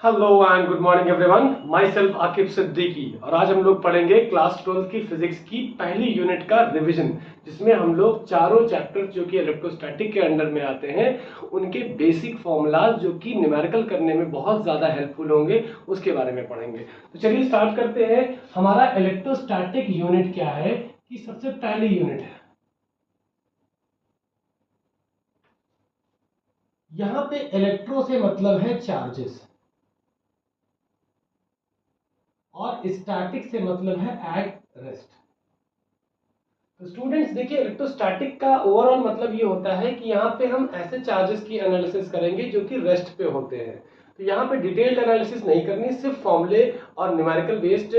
Hello and good morning everyone, my self Aqib Siddiqui. और आज हम लोग पढ़ेंगे क्लास 12 की फिजिक्स की पहली यूनिट का रिवीजन, जिसमें हम लोग चारों चैप्टर जो कि इलेक्ट्रोस्टैटिक के अंडर में आते हैं उनके बेसिक फॉर्मूलाज जो कि न्यूमेरिकल करने में बहुत ज़्यादा हेल्पफुल होंगे उसके बारे में पढ़ेंगे। तो चलिए स्टार्ट करते हैं। हमारा इलेक्ट्रोस्टैटिक यूनिट क्या है कि सबसे पहली यूनिट है, यहाँ पे इलेक्ट्रो से मतलब है चार्जेस और स्टैटिक से मतलब है एट रेस्ट। तो स्टूडेंट्स देखिए, इलेक्ट्रोस्टैटिक का ओवरऑल मतलब ये होता है कि यहाँ पे हम ऐसे चार्जेस की एनालिसिस करेंगे जो कि रेस्ट पे होते हैं। तो यहाँ पे डिटेल्ड एनालिसिस नहीं करनी, सिर्फ फॉर्मूले और न्यूमेरिकल बेस्ड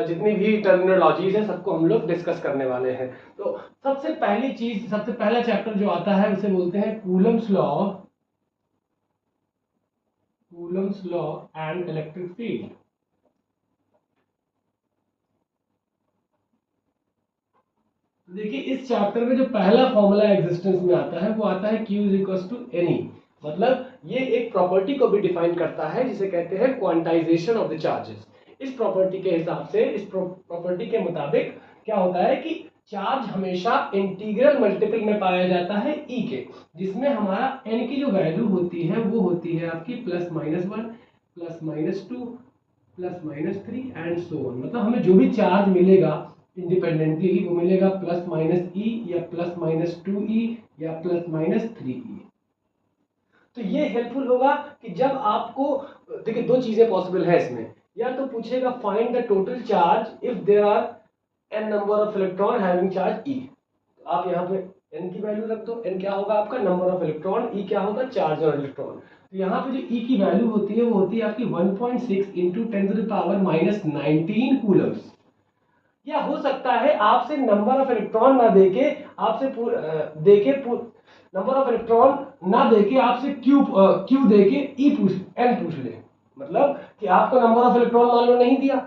जितनी भी टर्मिनोलॉजीज है सबको हम लोग डिस्कस करने वाले हैं। तो सबसे पहली चीज, सबसे पहला चैप्टर जो आता है उसे बोलते हैं Coulomb's law and electric field. देखिए, इस चैप्टर में जो पहला फॉर्मूला एग्जिस्टेंस में आता है वो आता है Q is equal to any. मतलब ये एक प्रॉपर्टी को भी डिफाइन करता है जिसे कहते हैं क्वांटाइजेशन ऑफ द चार्जेस। इस प्रॉपर्टी के हिसाब से, इस प्रॉपर्टी के मुताबिक क्या होता है कि चार्ज हमेशा इंटीग्रल मल्टीपल में पाया जाता है E के, जिसमें हमारा n की जो वैल्यू होती है वो होती है आपकी +-1, +-2, +-3 एंड सो ऑन। मतलब हमें जो भी चार्ज मिलेगा इंडिपेंडेंटली वो मिलेगा +-E या +-2E या +-3E। तो ये हेल्पफुल होगा कि जब आपको, देखिए दो चीजें पॉसिबल है इसमें, या तो पूछेगा find the total charge if there are n number of electron having charge E। तो आप यहाँ पे n की वैल्यू रख दो, n क्या होगा आपका नंबर ऑफ इलेक्ट्रॉन, E क्या होगा चार्ज और इलेक्ट्रॉन। तो यहाँ पे जो E की वैल्यू होती है वो होती है आपकी 1.6 इंटू 10⁻⁻19 कूलम्स। या हो सकता है आपसे नंबर ऑफ इलेक्ट्रॉन ना देके आपसे देके नंबर ऑफ इलेक्ट्रॉन ना देके आपसे क्यू देके ई पूछ एन पूछ ले। मतलब कि आपको नंबर ऑफ इलेक्ट्रॉन मान लो नहीं दिया,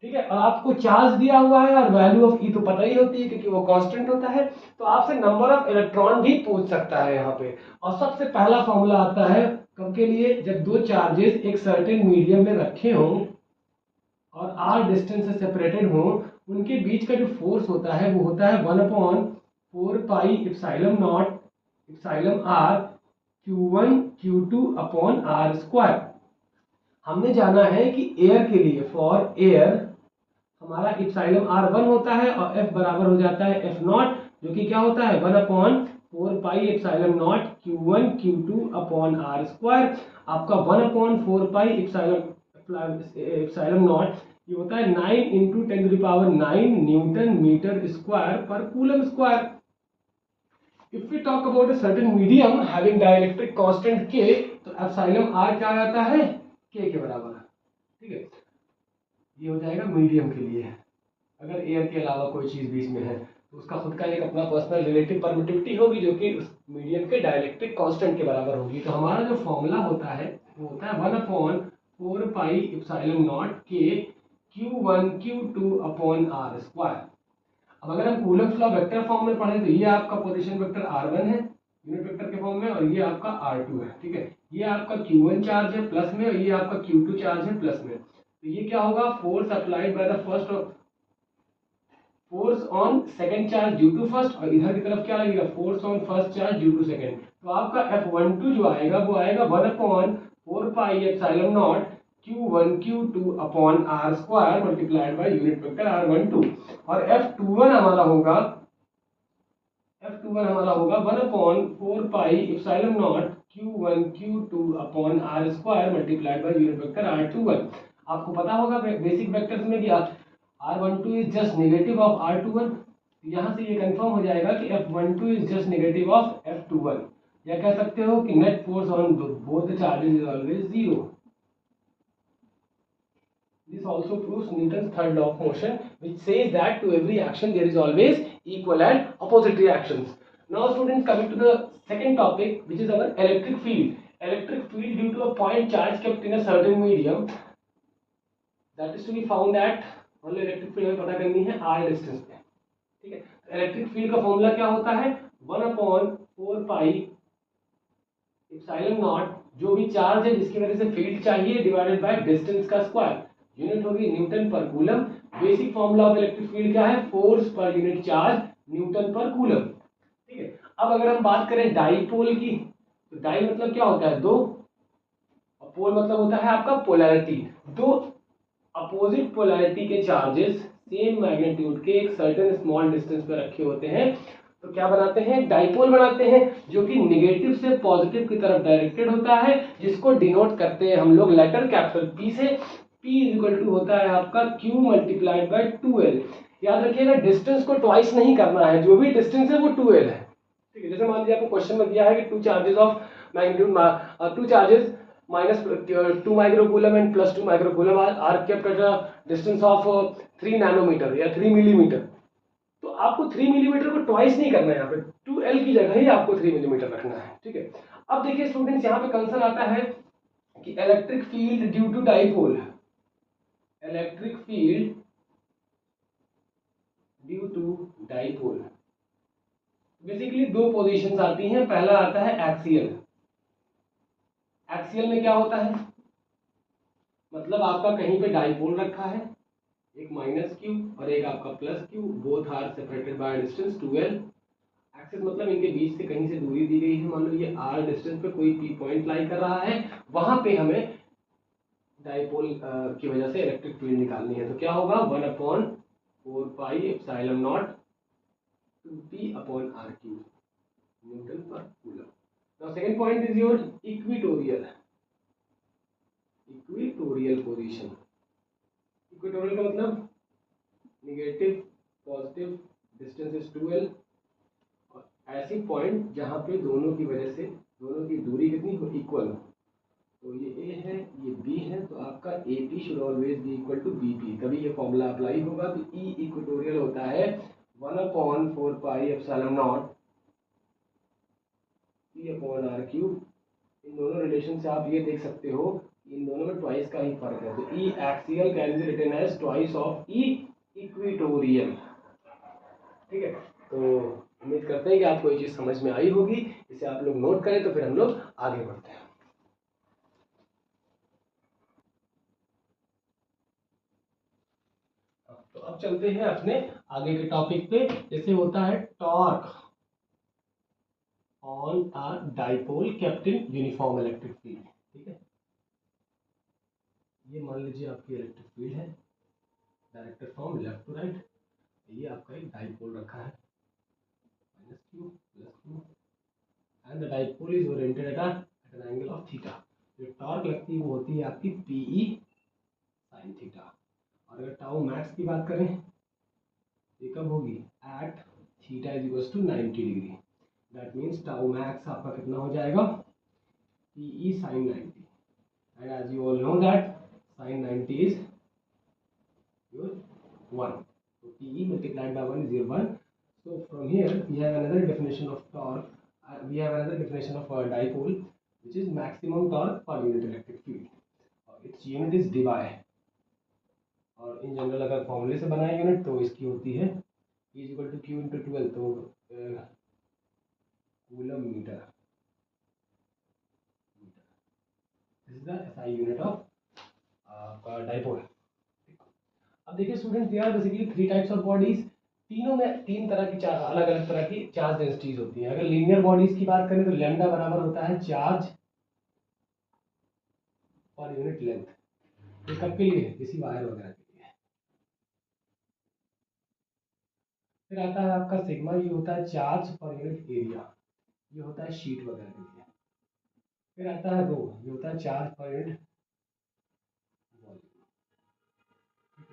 ठीक है, और आपको चार्ज दिया हुआ है और वैल्यू ऑफ ई तो पता ही होती है क्योंकि वो कांस्टेंट होता है। तो आपसे नंबर ऑफ इलेक्ट्रॉन भी पूछ सकता है यहाँ पे। और सबसे पहला फॉर्मूला आता है कब के लिए, जब दो चार्जेस एक सर्टेन मीडियम में रखे हों और आर डिस्टेंस से सेपरेटेड हो, उनके बीच का जो फोर्स होता है वो होता है 1/4πε0 epsilon R Q1 Q2 upon R square. हमने जाना है कि एयर के लिए, फॉर एयर हमारा एप्सिलॉन R1 होता है और F बराबर हो जाता है F0, जो कि क्या होता है 1/4πε0 Q1 Q2 upon R square. आपका 1/4πε0 ये होता है 9 इंटू 10⁹ न्यूटन मीटर स्क्वायर पर coulomb square. If we talk about a certain medium having dielectric constant K, तो एप्सिलॉन R क्या आ जाता है K के बराबर, ठीक है। ये हो जाएगा मीडियम के लिए। अगर एयर के अलावा कोई चीज बीच में है तो उसका खुद का एक अपना पर्सनल रिलेटिव परमिटिविटी होगी जो कि उस मीडियम के डाइलेक्ट्रिक कांस्टेंट के बराबर होगी। तो हमारा जो फॉर्मूला होता है वो होता है 1/4πε0 K Q1 Q2 upon R square. अब अगर हम कूलम्स लॉ वेक्टर फॉर्म में पढ़े तो ये आपका पोजीशन वेक्टर R1 है यूनिट वेक्टर के फॉर्म में, और ये आपका R2 है, ठीक है। ये आपका Q1 चार्ज है प्लस में और ये आपका Q2 चार्ज है प्लस में। तो ये क्या होगा, force applied by the first, force on second charge due to first, और इधर की तरफ क्या लगेगा force on first charge due to second. तो आपका F12 जो आएगा वो आएगा 1/4πε0 Q1 Q2 upon R square multiplied by unit vector R12। और F21 हमारा होगा 1/4πε0 Q1 Q2 upon R square multiplied by unit vector R21। आपको पता होगा बेसिक वेक्टर्स में कि R12 is just negative of R21। यहाँ से ये कंफर्म हो जाएगा कि F12 is just negative of F21, या कह सकते हो कि net force on both the charges is always 0। This also proves Newton's third law of motion, which says that to every action there is always equal and opposite reactions. Now students, coming to the second topic, which is our electric field. Electric field due to a point charge kept in a certain medium that is to be found at, मतलब electric field हमें पता करनी है r distance पे, ठीक है। Electric field का formula क्या होता है 1/4πε0 जो भी चार्ज है जिसकी वजह से फील्ड चाहिए डिवाइडेड बाय डिस्टेंस का स्क्वायर, यूनिट होगी न्यूटन पर coulomb. Basic formula of electric field क्या है, force per unit charge Newton पर कूलम। ठीक है, अब अगर हम बात करें डाईपोल की, तो डाई मतलब क्या होता है, दो, और पोल मतलब होता है आपका पोलैरिटी। दो अपोजिट पोलैरिटी के चार्जेस सेम मैग्नीट्यूड के एक सर्टेन स्मॉल डिस्टेंस पर रखे होते हैं तो क्या बनाते हैं, डाइपोल बनाते हैं, जो कि नेगेटिव से पॉजिटिव की तरफ डायरेक्टेड होता है, जिसको डिनोट करते हैं हम लोग लेटर कैपिटल पी से। P इज इक्वल टू होता है आपका Q मल्टीप्लाइड बाय 2L। याद रखिएगा डिस्टेंस को ट्वाइस नहीं करना है, जो भी डिस्टेंस है वो 2L है। ठीक है, जैसे मान लीजिए आपको क्वेश्चन में दिया है कि two charges of magnitude, two charges minus 2 microcoulomb and plus 2 microcoulomb are kept at a distance of 3 nanometer या 3 मिलीमीटर। तो आपको 3 मिलीमीटर को ट्वाइस नहीं करना है, यहाँ पे 2L की जगह ही आपको 3 मिलीमीटर रखना है। ठीक है, अब देखिए स्टूडेंट्स, यहाँ पे कंसर्न आता है कि electric field due to dipole, electric field due to dipole, basically दो पोजीशंस आती हैं। पहला आता है एक्सियल। एक्सियल में क्या होता है, मतलब आपका कहीं पे डाइपोल रखा है, एक माइनस क्यू और एक आपका plus Q, both are separated by distance 2L। एक्सिस मतलब इनके बीच से कहीं से दूरी दी गई है, मान लो ये r डिस्टेंस पे कोई P पॉइंट लाई कर रहा है, वहां पे हमें डाइपोल की वजह से इलेक्ट्रिक फील्ड निकालनी है। तो क्या होगा, 1/4 pi epsilon naught 2P upon r³ newton पर coulomb. Now second point is your equatorial, equatorial position. Equatorial का मतलब negative positive distance is 2L, और ऐसी पॉइंट जहां पे दोनों की वजह से दोनों की दूरी कितनी हो, इक्वल हो। तो ये A है, ये B है, तो आपका AP should always be equal to BP, तभी ये फॉर्मूला अप्लाई होगा। तो E इक्वेटोरियल होता है 1/4 pi epsilon not P upon r³। इन दोनों रिलेशन से आप ये देख सकते हो इन दोनों में ट्वाइस का ही फर्क है, तो E axial can be written as twice of E equatorial. ठीक है, तो उम्मीद करते हैं कि आपको ये चीज समझ में आई होगी। इसे आप लोग नोट करें तो फिर हम लोग आगे बढ़ते हैं। तो अब चलते हैं अपने आगे के टॉपिक पे, जैसे होता है torque on a dipole kept in uniform electric field. ठीक है, ये मान लीजिए आपकी इलेक्ट्रिक फील्ड है directed from left to right. ये आपका एक डाइपोल रखा है -q +q and the dipole is oriented at an angle of theta. जो टॉर्क लगती है वो होती है आपकी PE sin थीटा। और अगर टाउ मैक्स की बात करें ये कब होगी, at theta is equal to 90 degree. That means tau max आपका कितना हो जाएगा, PE sin 90, and as you all know that sin 90 is your 1, so PE multiplied by 1 is your 1. So from here we have another definition of torque, we have another definition of dipole, which is maximum torque per unit electric field, its unit is dBi, और in general अगर फॉर्मूले से बनाए unit तो इसकी होती है E equal to Q into 12, तो coulomb metre, this is the SI unit of dipole. अब देखिए students, there are basically 3 types of bodies. तीनों में तीन तरह की अलग अलग तरह की चार्ज डेंसिटीज होती हैं। अगर लीनियर बॉडीज की बात करें तो लैम्डा बराबर होता है चार्ज पर यूनिट लेंथ। ये कब के लिए, किसी वायर वगैरह के लिए। फिर आता है आपका सिग्मा, ये होता है चार्ज पर यूनिट एरिया, ये होता है शीट वगैरह के लिए। फिर आता है रो, ये होता है चार्ज पर यूनिट वॉल्यूम,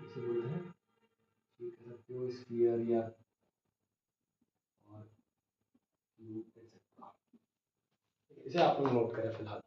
इसे बोलते हैं शीट, कह सकते हो स्फीयर या और क्यूब, एक्सेट्रा। इसे आप लोग नोट करें फिलहाल।